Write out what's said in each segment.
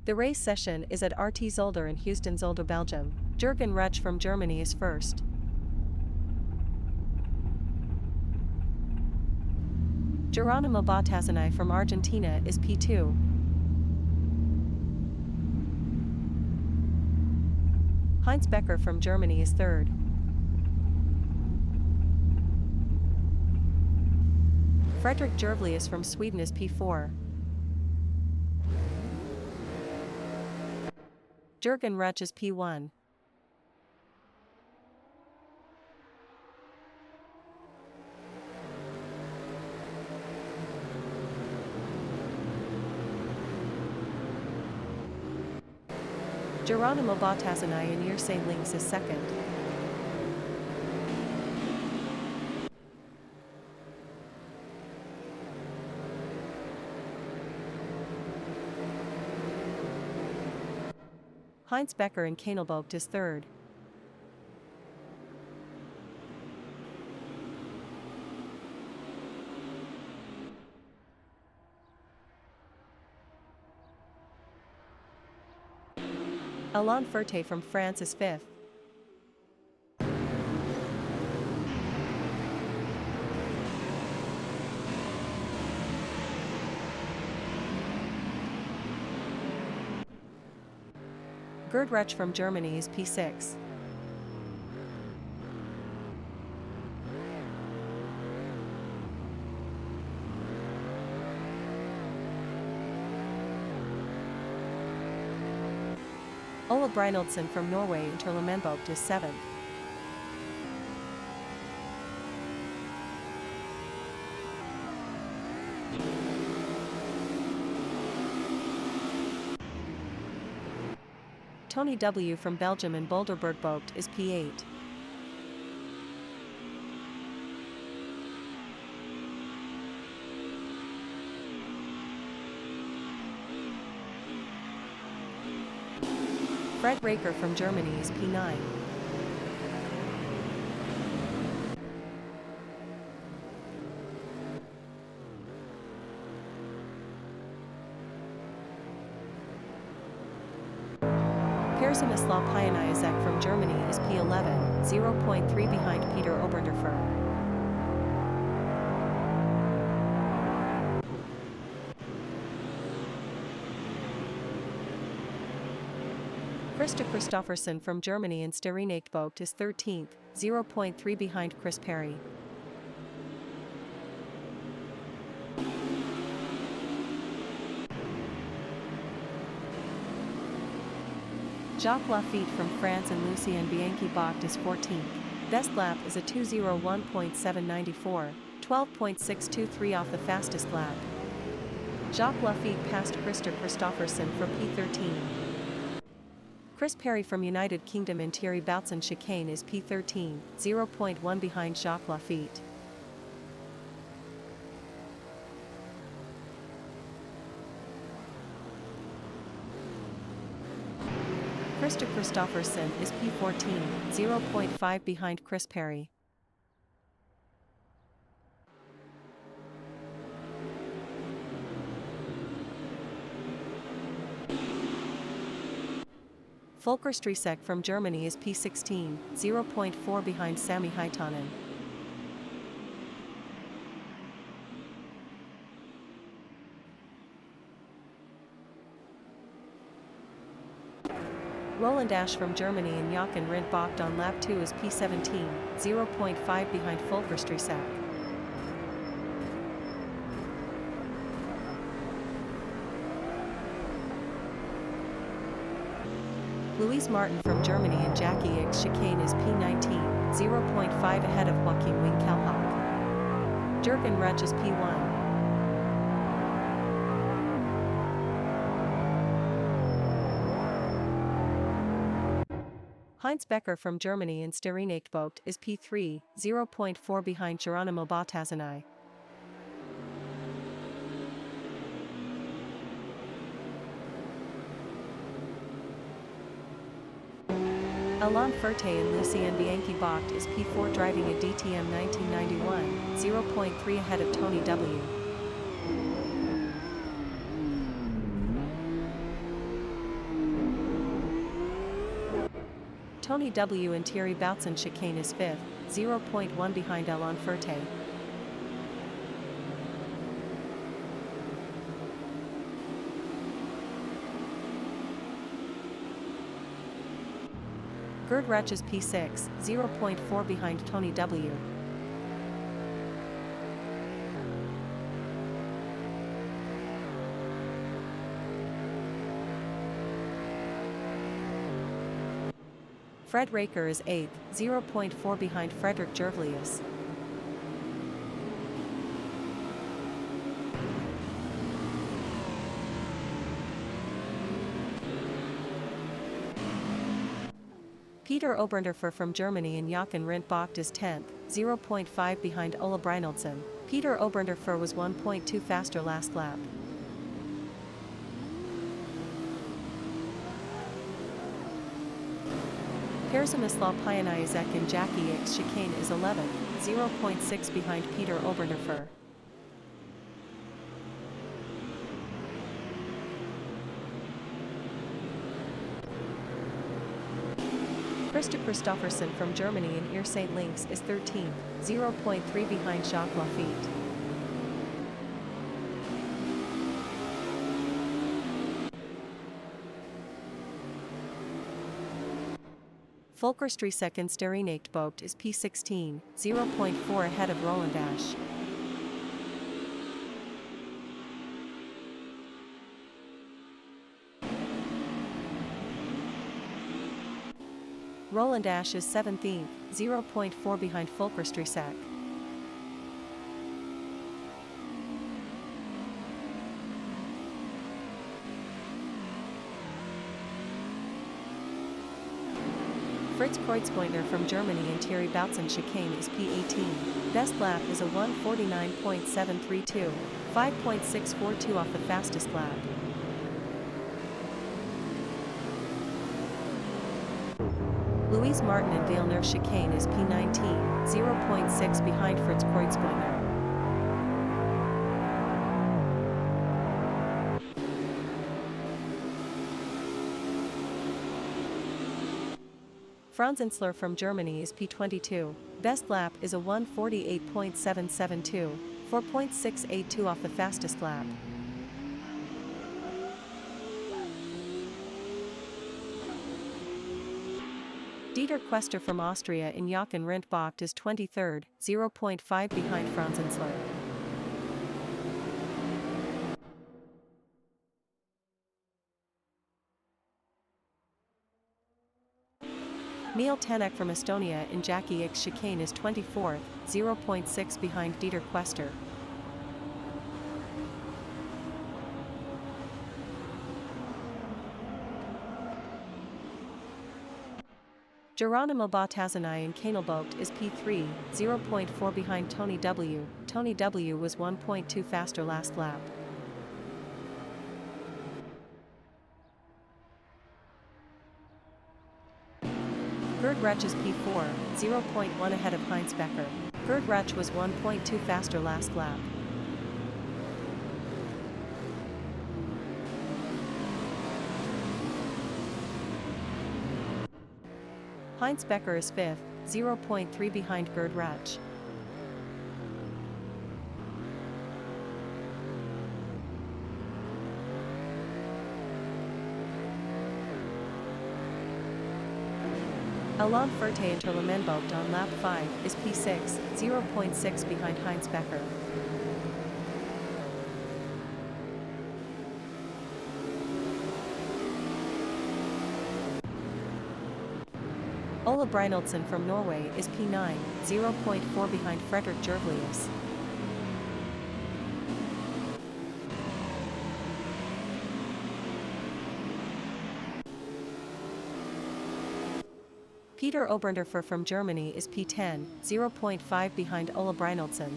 The race session is at RT Zolder in Houston, Zolder, Belgium. Jürgen Rutsch from Germany is first. Geronimo Bautazani from Argentina is P2. Heinz Becker from Germany is third. Fredrik Jervlius from Sweden is P4. Jürgen Rutsch is P1. Geronimo Bautazani and Jersey Links is second. Heinz Becker in Kanelbogt is third. Alain Ferté from France is fifth. Gerd Rutsch from Germany is P6. Ola Brynildsen from Norway Interlemenbogt is seventh. Tony W. from Belgium in Boulderberg-Bogt is P8. Fred Raker from Germany is P9. Persimislav Pionizek from Germany is P11, 0.3 behind Peter Oberndorfer. Krista Christoffersen from Germany in Sterinachtbogt is 13th, 0.3 behind Chris Perry. Jacques Lafitte from France and Lucien Bianchi-Bocht is 14th. Best lap is a 2:01.794, 12.623 off the fastest lap. Jacques Lafitte passed Krista Christoffersen for P13. Chris Perry from United Kingdom in Thierry Boutsen chicane is P13, 0.1 behind Jacques Lafitte. Krista Christoffersen is P14, 0.5 behind Chris Perry. Volker Striesek from Germany is P16, 0.4 behind Sami Haitanen. Roland Asch from Germany in Jochen Rindt-Bocht on lap 2 is P17, 0.5 behind Volker Striesek. Louise Martin from Germany in Jackie X chicane is P19, 0.5 ahead of Joachim Winkelhock. Jürgen Rutsch is P1. Heinz Becker from Germany in Sterinachtbogt is P3, 0.4 behind Geronimo Bautazani. Alain Ferté and Lucien Bianchi-Bocht is P4 driving a DTM 1991, 0.3 ahead of Tony W. . Tony W. and Thierry Boutsen chicane is 5th, 0.1 behind Alain Ferté. Gerd Rech is P6, 0.4 behind Tony W. Fred Raker is 8th, 0.4 behind Frederick Gervlius. Peter Oberndorfer from Germany in Jochen Rindt is 10th, 0.5 behind Ola Brynildsen. Peter Oberndorfer was 1.2 faster last lap. Perzemislav Pionizek in Jackie X chicane is 11th, 0.6 behind Peter Oberndorfer. Christer Christoffersen from Germany in Ir St. Links is 13th, 0.3 behind Jacques Lafitte. Volker Striesek in Sterinachtbocht is P16, 0.4 ahead of Roland Asch. Roland Asch is 17th, 0.4 behind Volker Striesek. Fritz Kreutzbeutner from Germany in Thierry Boutsen chicane is P18. Best lap is a 1:49.732, 5.642 off the fastest lap. Louise Martin in Villeneuve chicane is P19, 0.6 behind Fritz Kreutzbeutner. Franz Ensler from Germany is P22. Best lap is a 1:48.772, 4.682 off the fastest lap. Dieter Quester from Austria in Jochen Rindt is 23rd, 0.5 behind Franz Ensler. Neil Tanak from Estonia in Jackie X chicane is 24th, 0.6 behind Dieter Quester. Geronimo Batazanai in Kanelbocht is P3, 0.4 behind Tony W. Tony W was 1.2 faster last lap. Gerd Rech is P4, 0.1 ahead of Heinz Becker. Gerd Rech was 1.2 faster last lap. Heinz Becker is 5th, 0.3 behind Gerd Rech. Alain Ferté in Terlemenbocht on lap 5 is P6, 0.6 behind Heinz Becker. Ola Brynildsen from Norway is P9, 0.4 behind Frederick Gervlius. Peter Oberndorfer from Germany is P10, 0.5 behind Ola Brynildsen.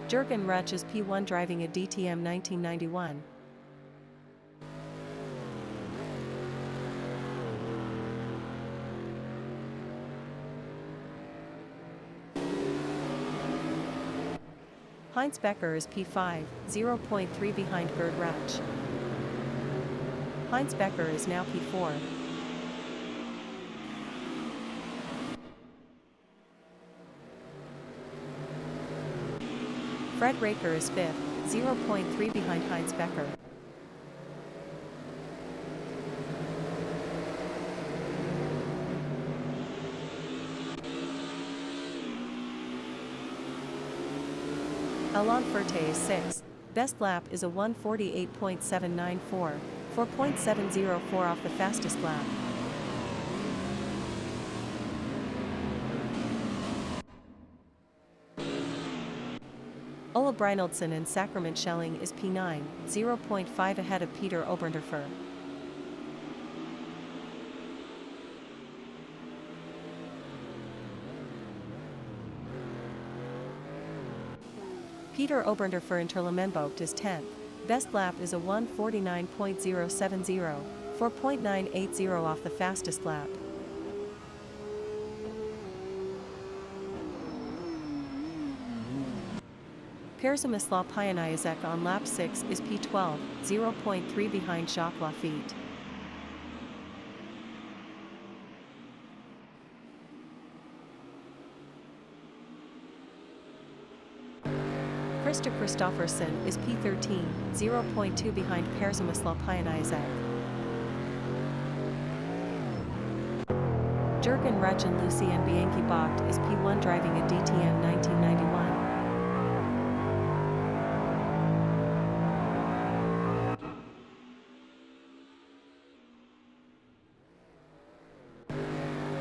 Jürgen Rech is P1 driving a DTM 1991. Heinz Becker is P5, 0.3 behind Gerd Rech. Heinz Becker is now P4. Fred Raker is 5th, 0.3 behind Heinz Becker. Alain Ferté is 6th. Best lap is a 1:48.794, 4.704 off the fastest lap. Ola Brynildsen in Sacrament Schelling is P9, 0.5 ahead of Peter Oberndorfer. Peter Oberndorfer in Terlemenbocht is 10th. Best lap is a 1:49.070, 4.980 off the fastest lap. Przemysław Pieniaszek on lap 6 is P12, 0.3 behind Jacques Laffite. Krista Kristoffersen is P13, 0.2 behind Przemysław Pieniaszek. Jürgen Rech and Lucien Bianchi Bocht is P1 driving a DTM 1991.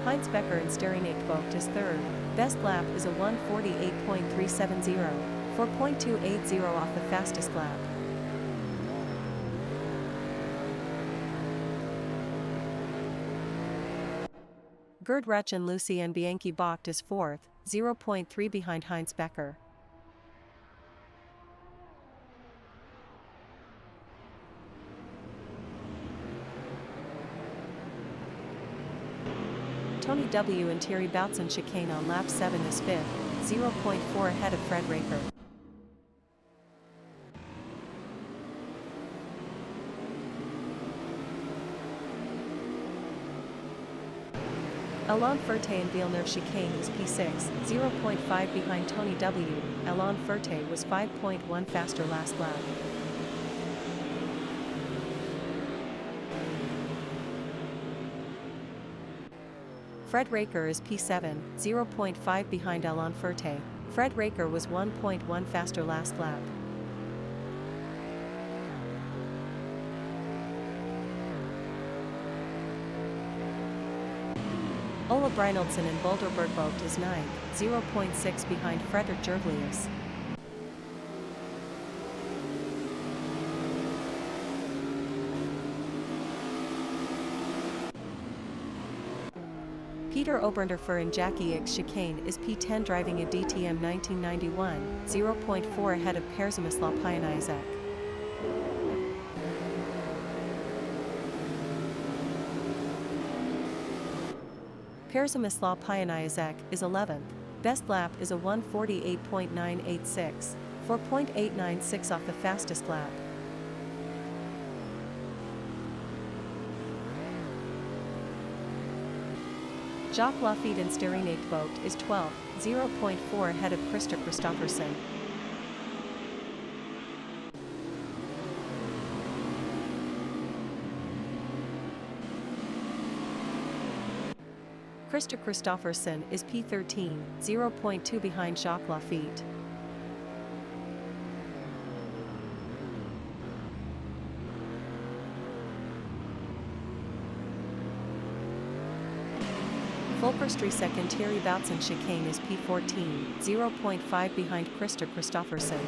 Heinz Becker in Sterrenegbocht is 3rd. Best lap is a 1:48.370, 4.280 off the fastest lap. Gerd Rech and Lucien Bianchi Bocht is 4th, 0.3 behind Heinz Becker. Tony W. and Thierry Boutsen chicane on lap 7 is 5th, 0.4 ahead of Fred Raker. Alain Ferté and Villeneuve chicane is P6, 0.5 behind Tony W. Alain Ferté was 5.1 faster last lap. Fred Raker is P7, 0.5 behind Alain Ferté. Fred Raker was 1.1 faster last lap. Ola Brynildsen in Boulderbergbocht is 9th, 0.6 behind Fredrik Jervlius. Peter Oberndorfer in Jackie X chicane is P10 driving a DTM 1991, 0.4 ahead of Przemysław Pieniaszek. Przemysław Pieniaszek is 11th. Best lap is a 1:48.986, 4.896 off the fastest lap. Jacques Laffite in Sterrenegbocht is 12th, 0.4 ahead of Krista Kristoffersen. Krista Kristoffersen is P13, 0.2 behind Jacques Laffite. Volker Strisek and Thierry Boutsen chicane is P14, 0.5 behind Krista Kristoffersen.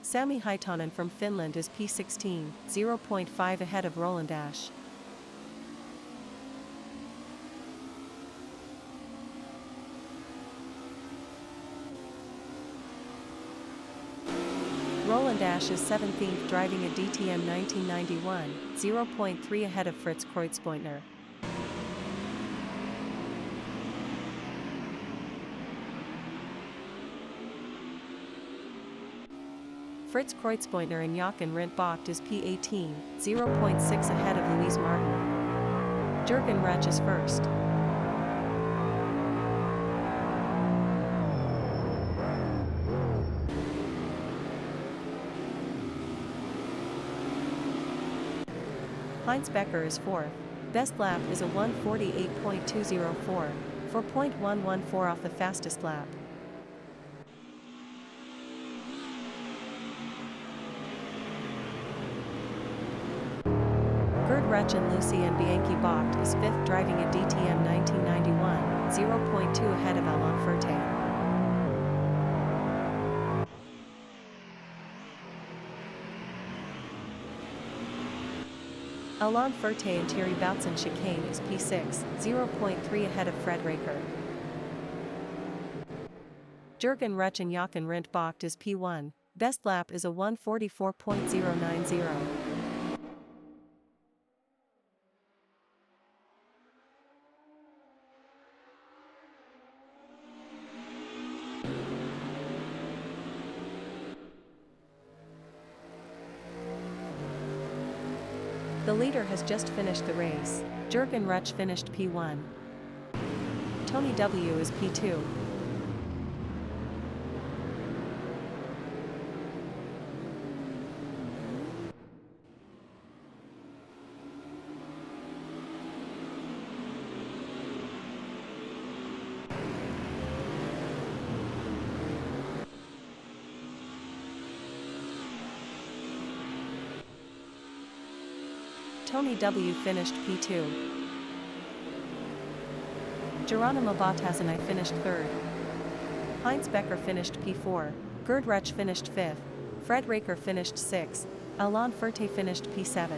Sami Haitanen from Finland is P16, 0.5 ahead of Roland Asch. Roland Asch is 17th driving a DTM 1991, 0.3 ahead of Fritz Kreutzbeutner. Fritz Kreutzbeutner in Jochen Rindt Bocht is P18, 0.6 ahead of Louise Martin. Jürgen Rech is first. Heinz Becker is fourth. Best lap is a 1:48.204, 4.114 off the fastest lap. Gerd Rech and Lucien Bianchi Bocht is fifth, driving a DTM 1991, 0.2 ahead of Alain Ferté. Alain Ferté and Thierry Boutsen chicane is P6, 0.3 ahead of Fred Raker. Jürgen Rech and Jochen Rindt Bocht is P1, best lap is a 1:44.090. The leader has just finished the race. Jürgen Rech finished P1. Tony W is P2. Tony W finished P2. Geronimo Bautazanay finished third. Heinz Becker finished P4. Gerd Rech finished fifth. Fred Raker finished sixth. Alain Ferté finished P7.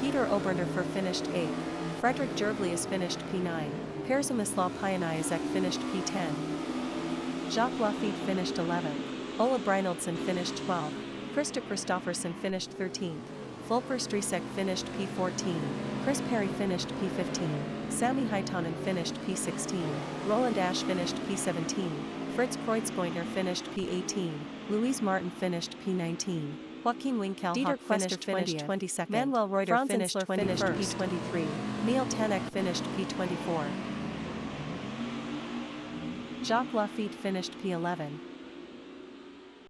Peter Oberndorfer finished eighth. Frederick Gervlius finished P9. Perzumislaw Pianizek finished P10. Jacques Lafitte finished 11th. Ola Brynildsen finished 12th. Krista Kristofferson finished 13th. Volker Strisek finished P14, Chris Perry finished P15, Sami Haitanen finished P16, Roland Asch finished P17, Fritz Kreutzgointner finished P18, Louise Martin finished P19, Joaquin Winkelhock finished 22nd, Manuel Reuter finished P23, Neil Tanek finished P24. Jacques Lafitte finished P11.